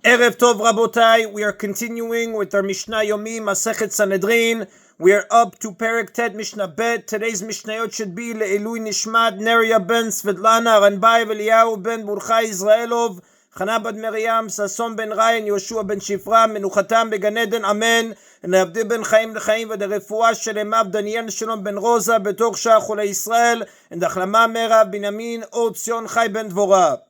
Erev Tov Rabotai, we are continuing with our Mishna Yomi, Masechet Sanhedrin. We are up to Perek Tet Mishnah Bet. Today's Mishnayot should be Le'ilui Nishmat, Neria ben Svetlana, Ranbai Eliyahu ben Burchai Israelov, Chana bad Miriam, Sason ben Rai, and Yoshua ben Shifra, Menuchatam beGan Eden, Amen. And Abdi ben Chaim L'Chaim, v'derefua shelemav Daniel Shalom ben Rosa, Betoch Shah Chulei Israel, and Achlama Merav Binyamin, O Tzion Chai ben Dvorah.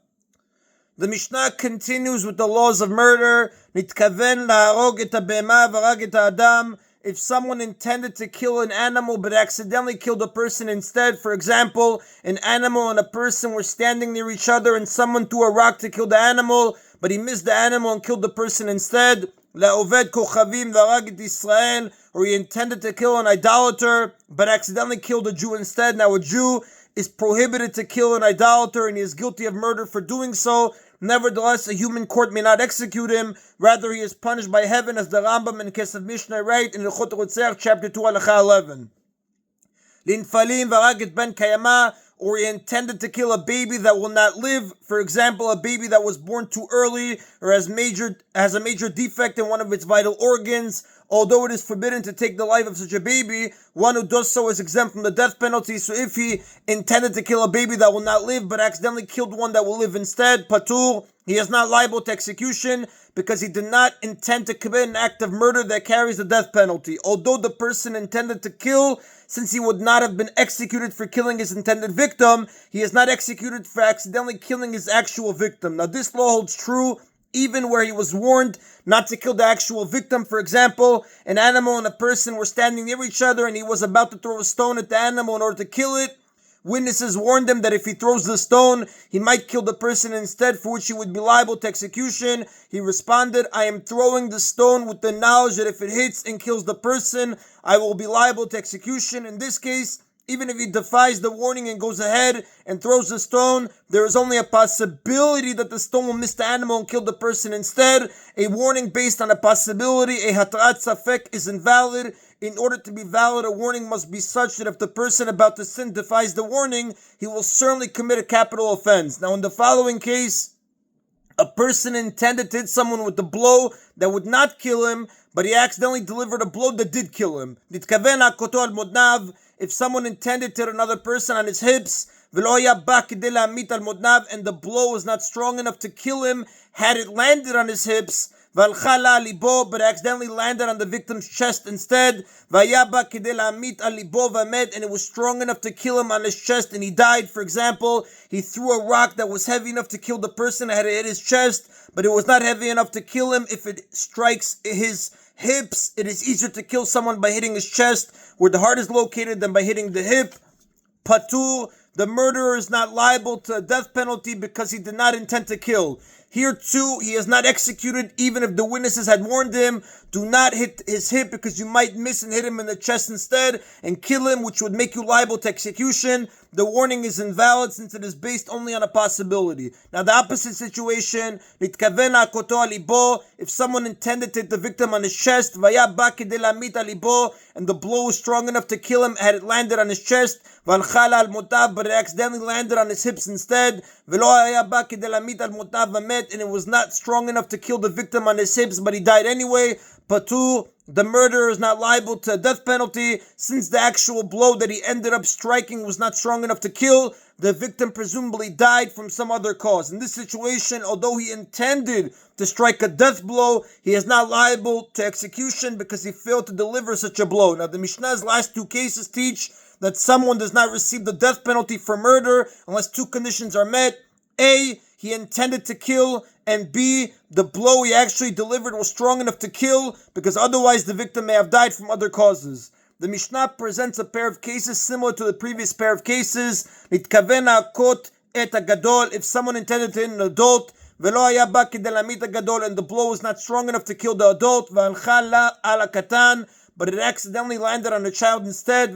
The Mishnah continues with the laws of murder. Nitkaven la'arog et ha'behema v'harag et ha'adam. If someone intended to kill an animal but accidentally killed a person instead, for example, an animal and a person were standing near each other and someone threw a rock to kill the animal, but he missed the animal and killed the person instead. La'oved kochavim v'harag et Israel. Or he intended to kill an idolater but accidentally killed a Jew instead. Now a Jew is prohibited to kill an idolater and he is guilty of murder for doing so. Nevertheless, a human court may not execute him. Rather, he is punished by heaven, as the Rambam and Kesef Mishnah write in Ilchot Rotzeach, chapter 2, halacha 11. Linfalim v'harag ben kayama, or he intended to kill a baby that will not live. For example, a baby that was born too early or has a major defect in one of its vital organs. Although it is forbidden to take the life of such a baby, one who does so is exempt from the death penalty. So if he intended to kill a baby that will not live but accidentally killed one that will live instead, patur, he is not liable to execution because he did not intend to commit an act of murder that carries the death penalty. Although the person intended to kill, since he would not have been executed for killing his intended victim, he is not executed for accidentally killing his actual victim. Now this law holds true even where he was warned not to kill the actual victim. For example, an animal and a person were standing near each other and he was about to throw a stone at the animal in order to kill it. Witnesses warned him that if he throws the stone, he might kill the person instead, for which he would be liable to execution. He responded, I am throwing the stone with the knowledge that if it hits and kills the person, I will be liable to execution. In this case, even if he defies the warning and goes ahead and throws the stone, there is only a possibility that the stone will miss the animal and kill the person instead. A warning based on a possibility, a hatrat safek, is invalid. In order to be valid, a warning must be such that if the person about to sin defies the warning, he will certainly commit a capital offense. Now in the following case, a person intended to hit someone with a blow that would not kill him, but he accidentally delivered a blow that did kill him. If someone intended to hit another person on his hips, and the blow was not strong enough to kill him, had it landed on his hips, but accidentally landed on the victim's chest instead, and it was strong enough to kill him on his chest and he died. For example, he threw a rock that was heavy enough to kill the person that had hit his chest, but it was not heavy enough to kill him. If it strikes his hips, it is easier to kill someone by hitting his chest, where the heart is located, than by hitting the hip. Patur, the murderer is not liable to a death penalty because he did not intend to kill. Here too, he is not executed even if the witnesses had warned him, do not hit his hip because you might miss and hit him in the chest instead and kill him, which would make you liable to execution. The warning is invalid since it is based only on a possibility. Now the opposite situation, if someone intended to hit the victim on his chest, and the blow was strong enough to kill him had it landed on his chest, but it accidentally landed on his hips instead, and it was not strong enough to kill the victim on his hips, but he died anyway, patur, the murderer is not liable to a death penalty since the actual blow that he ended up striking was not strong enough to kill. The victim presumably died from some other cause. In this situation, although he intended to strike a death blow, he is not liable to execution because he failed to deliver such a blow. Now the Mishnah's last two cases teach that someone does not receive the death penalty for murder unless two conditions are met. A, he intended to kill, and B, the blow he actually delivered was strong enough to kill, because otherwise the victim may have died from other causes. The Mishnah presents a pair of cases similar to the previous pair of cases. If someone intended to hit an adult, and the blow was not strong enough to kill the adult, but it accidentally landed on the child instead,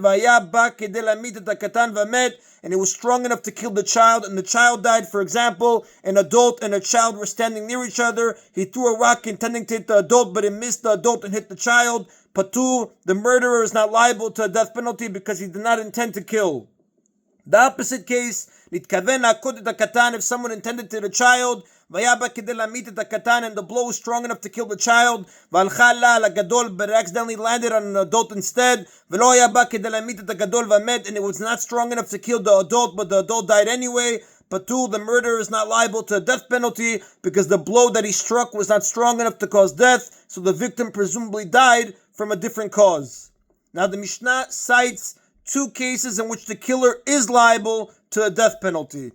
and it was strong enough to kill the child, and the child died. For example, an adult and a child were standing near each other. He threw a rock intending to hit the adult, but it missed the adult and hit the child. Patur, the murderer is not liable to a death penalty because he did not intend to kill. The opposite case, if someone intended to hit a child, Vayaba kedei lamit et hakatan, and the blow was strong enough to kill the child. V'alcha la al hagadol, but it accidentally landed on an adult instead. V'lo yaba kedei lamit et hagadol v'amet, and it was not strong enough to kill the adult, but the adult died anyway. Patul, the murderer is not liable to a death penalty because the blow that he struck was not strong enough to cause death, so the victim presumably died from a different cause. Now the Mishnah cites two cases in which the killer is liable to a death penalty.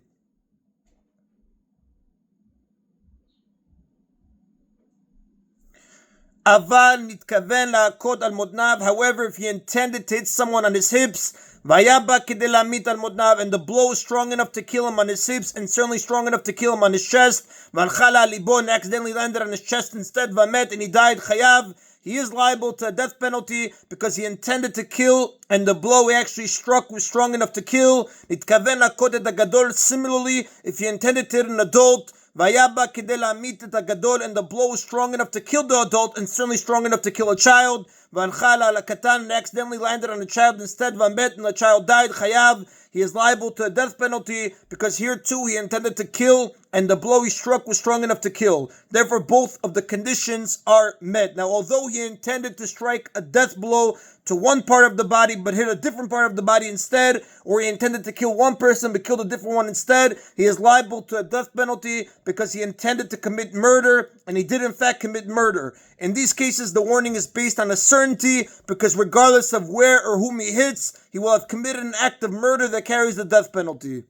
Aval nitkaven la'akot al modnav. However, if he intended to hit someone on his hips, vayaba kedei lamit al modnav, and the blow is strong enough to kill him on his hips, and certainly strong enough to kill him on his chest, v'alcha la libo, and accidentally landed on his chest instead, vamet, and he died, chayav, he is liable to a death penalty because he intended to kill, and the blow he actually struck was strong enough to kill. Nitkaven la'akot et hagadol. Similarly, if he intended to hit an adult, Vayaba kedei lamit et hagadol, and the blow was strong enough to kill the adult and certainly strong enough to kill a child. V'alcha la al hakatan, and accidentally landed on the child instead. V'amet, and the child died. Chayav, he is liable to a death penalty because here too he intended to kill, and the blow he struck was strong enough to kill. Therefore, both of the conditions are met. Now, although he intended to strike a death blow to one part of the body but hit a different part of the body instead, or he intended to kill one person but killed a different one instead, he is liable to a death penalty because he intended to commit murder, and he did in fact commit murder. In these cases, the warning is based on a certainty because regardless of where or whom he hits, he will have committed an act of murder that carries the death penalty.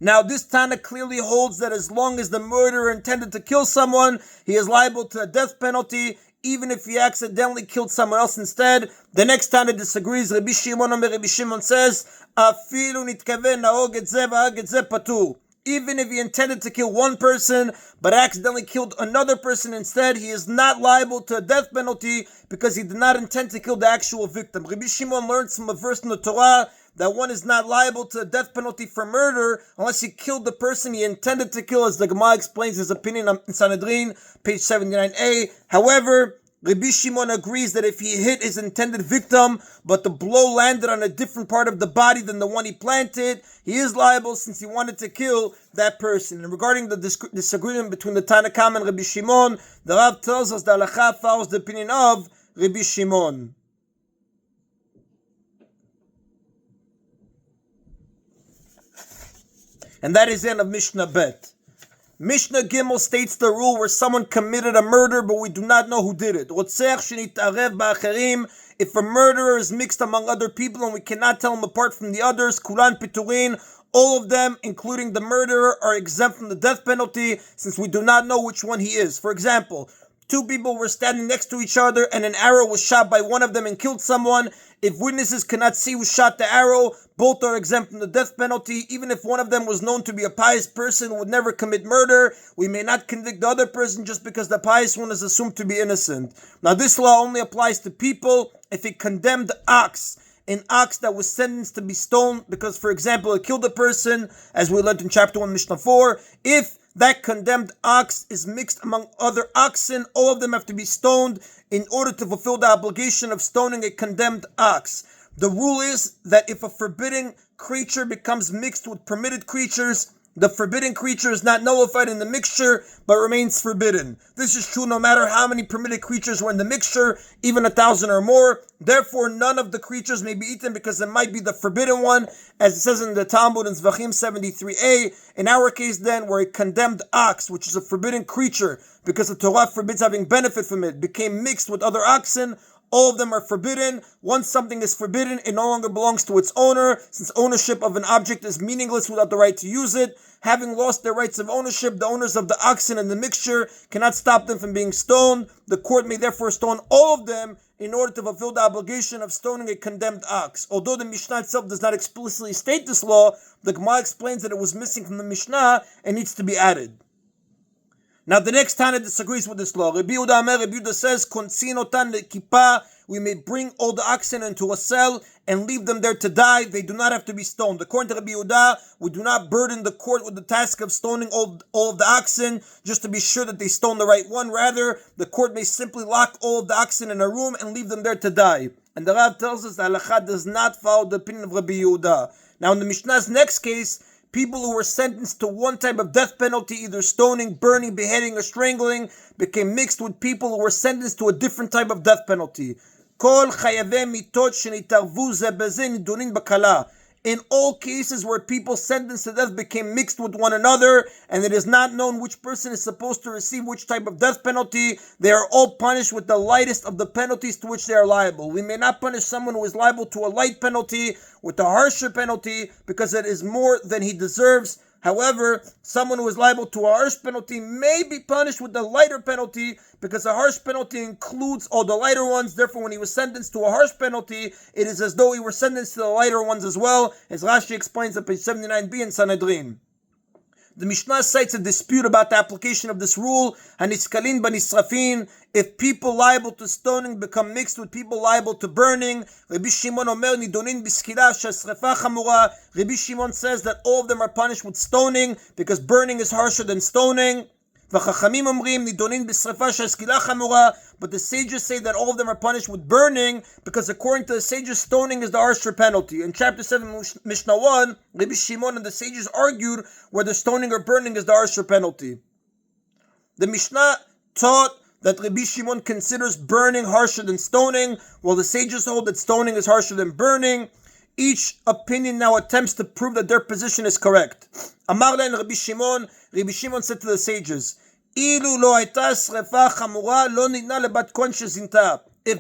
Now, this Tana clearly holds that as long as the murderer intended to kill someone, he is liable to a death penalty, even if he accidentally killed someone else instead. The next Tana disagrees. Rabbi Shimon says, "Afilu nitkaven nahog et ze v'hag et ze patur." Even if he intended to kill one person, but accidentally killed another person instead, he is not liable to a death penalty because he did not intend to kill the actual victim. Rabbi Shimon learns from a verse in the Torah that one is not liable to a death penalty for murder unless he killed the person he intended to kill, as the Gemara explains his opinion in Sanhedrin, page 79a. However, Rabbi Shimon agrees that if he hit his intended victim, but the blow landed on a different part of the body than the one he planted, he is liable since he wanted to kill that person. And regarding the disagreement between the Tana Kama and Rabbi Shimon, the Rav tells us that Halacha follows the opinion of Rabbi Shimon. And that is the end of Mishnah Bet. Mishnah Gimel states the rule where someone committed a murder but we do not know who did it. If a murderer is mixed among other people and we cannot tell him apart from the others, Kulan Piturin, all of them, including the murderer, are exempt from the death penalty since we do not know which one he is. For example, two people were standing next to each other and an arrow was shot by one of them and killed someone. If witnesses cannot see who shot the arrow, both are exempt from the death penalty. Even if one of them was known to be a pious person who would never commit murder, we may not convict the other person just because the pious one is assumed to be innocent. Now, this law only applies to people if a condemned ox, an ox that was sentenced to be stoned because, for example, it killed a person, as we learned in chapter 1, Mishnah 4, if that condemned ox is mixed among other oxen, all of them have to be stoned in order to fulfill the obligation of stoning a condemned ox. The rule is that if a forbidden creature becomes mixed with permitted creatures, the forbidden creature is not nullified in the mixture, but remains forbidden. This is true no matter how many permitted creatures were in the mixture, even 1,000 or more. Therefore, none of the creatures may be eaten because it might be the forbidden one, as it says in the Talmud in Zvachim 73a. In our case, then, where a condemned ox, which is a forbidden creature, because the Torah forbids having benefit from it, became mixed with other oxen, all of them are forbidden. Once something is forbidden, it no longer belongs to its owner, since ownership of an object is meaningless without the right to use it. Having lost their rights of ownership, the owners of the oxen and the mixture cannot stop them from being stoned. The court may therefore stone all of them in order to fulfill the obligation of stoning a condemned ox. Although the Mishnah itself does not explicitly state this law, the Gemara explains that it was missing from the Mishnah and needs to be added. Now the next Tana disagrees with this law. Rabbi Yehuda says, "Konsin otan lekippah." We may bring all the oxen into a cell and leave them there to die. They do not have to be stoned. According to Rabbi Yehuda, we do not burden the court with the task of stoning all of the oxen just to be sure that they stone the right one. Rather, the court may simply lock all of the oxen in a room and leave them there to die. And the Rav tells us that Halacha does not follow the opinion of Rabbi Yehuda. Now in the Mishnah's next case, People who were sentenced to one type of death penalty, either stoning, burning, beheading, or strangling, became mixed with people who were sentenced to a different type of death penalty. In all cases where people sentenced to death became mixed with one another, and it is not known which person is supposed to receive which type of death penalty, they are all punished with the lightest of the penalties to which they are liable. We may not punish someone who is liable to a light penalty with a harsher penalty because it is more than he deserves. However, someone who is liable to a harsh penalty may be punished with the lighter penalty because a harsh penalty includes all the lighter ones. Therefore, when he was sentenced to a harsh penalty, it is as though he were sentenced to the lighter ones as well, as Rashi explains on page 79b in Sanhedrin. The Mishnah cites a dispute about the application of this rule, Haniskalin banisrafin, if people liable to stoning become mixed with people liable to burning. Rabbi Shimon omer nidonin biskila shasrefa chamura. Rabbi Shimon says that all of them are punished with stoning because burning is harsher than stoning. V'chachamim omrim nidonin bisrefa shaskila chamura. But the sages say that all of them are punished with burning because according to the sages, stoning is the harsher penalty. In chapter 7, Mishnah 1, Rabbi Shimon and the sages argued whether stoning or burning is the harsher penalty. The Mishnah taught that Rabbi Shimon considers burning harsher than stoning, while the sages hold that stoning is harsher than burning. Each opinion now attempts to prove that their position is correct. Amar len Rabbi Shimon said to the sages, if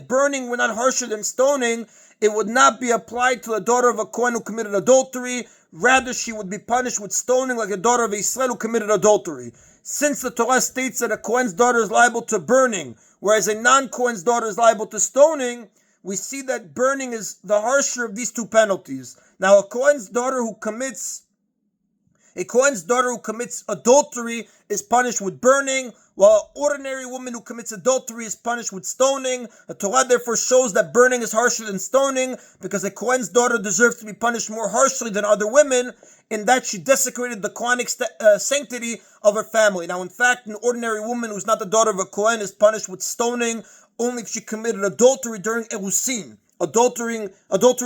burning were not harsher than stoning, it would not be applied to the daughter of a Kohen who committed adultery. Rather, she would be punished with stoning like a daughter of Israel who committed adultery. Since the Torah states that a Kohen's daughter is liable to burning, whereas a non-Kohen's daughter is liable to stoning, we see that burning is the harsher of these two penalties. Now, a Kohen's daughter who commits adultery is punished with burning, while an ordinary woman who commits adultery is punished with stoning. The Torah therefore shows that burning is harsher than stoning because a Kohen's daughter deserves to be punished more harshly than other women in that she desecrated the Kohanic sanctity of her family. Now, in fact, an ordinary woman who's not the daughter of a Kohen is punished with stoning only if she committed adultery during Erusin. Adultery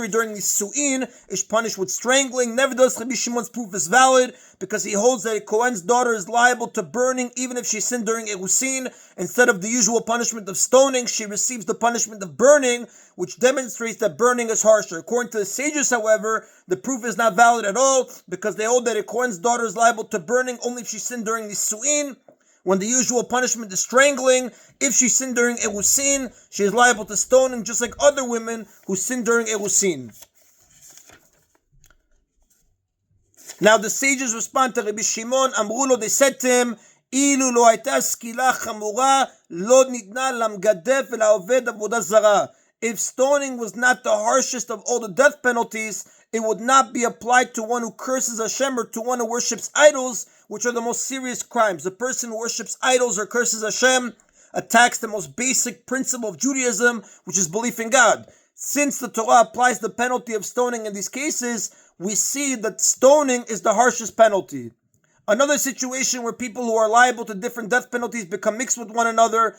during Nisu'in is punished with strangling. Nevertheless, Rabbi Shimon's proof is valid because he holds that a Kohen's daughter is liable to burning even if she sinned during Erusin. Instead of the usual punishment of stoning, she receives the punishment of burning, which demonstrates that burning is harsher. According to the sages, however, the proof is not valid at all because they hold that a Kohen's daughter is liable to burning only if she sinned during Nisu'in, when the usual punishment is strangling. If she sinned during Erusin, she is liable to stoning just like other women who sinned during Erusin. Now the sages respond to Rabbi Shimon, Amrulo, they said to him, Ilu lo hayta skila chamura, lo nitna lamgadef v'laoved avodah zara. If stoning was not the harshest of all the death penalties, it would not be applied to one who curses Hashem or to one who worships idols, which are the most serious crimes. The person who worships idols or curses Hashem attacks the most basic principle of Judaism, which is belief in God. Since the Torah applies the penalty of stoning in these cases, we see that stoning is the harshest penalty. Another situation where people who are liable to different death penalties become mixed with one another,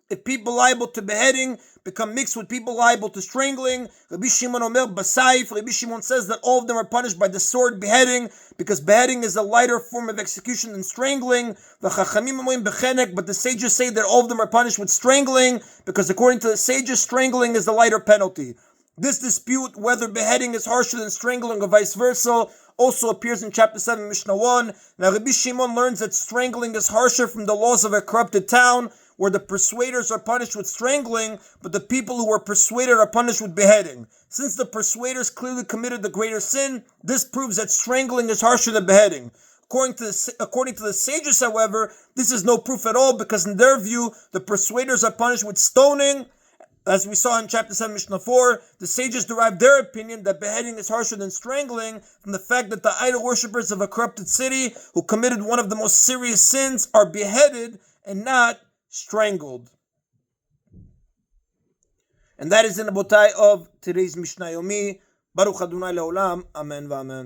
if people liable to beheading become mixed with people liable to strangling. Rabbi Shimon omer basayif. Rabbi Shimon says that all of them are punished by the sword beheading because beheading is a lighter form of execution than strangling. But the sages say that all of them are punished with strangling because according to the sages, strangling is the lighter penalty. This dispute, whether beheading is harsher than strangling or vice versa, also appears in chapter 7, Mishnah 1. Now Rabbi Shimon learns that strangling is harsher from the laws of a corrupted town, where the persuaders are punished with strangling, but the people who were persuaded are punished with beheading. Since the persuaders clearly committed the greater sin, this proves that strangling is harsher than beheading. According to the sages, however, this is no proof at all, because in their view, the persuaders are punished with stoning. As we saw in chapter 7, Mishnah 4, the sages derive their opinion that beheading is harsher than strangling from the fact that the idol worshippers of a corrupted city who committed one of the most serious sins are beheaded and not strangled. And that is in the botai of today's Mishna Yomi. Baruch Adonai Leolam. Amen v'amen.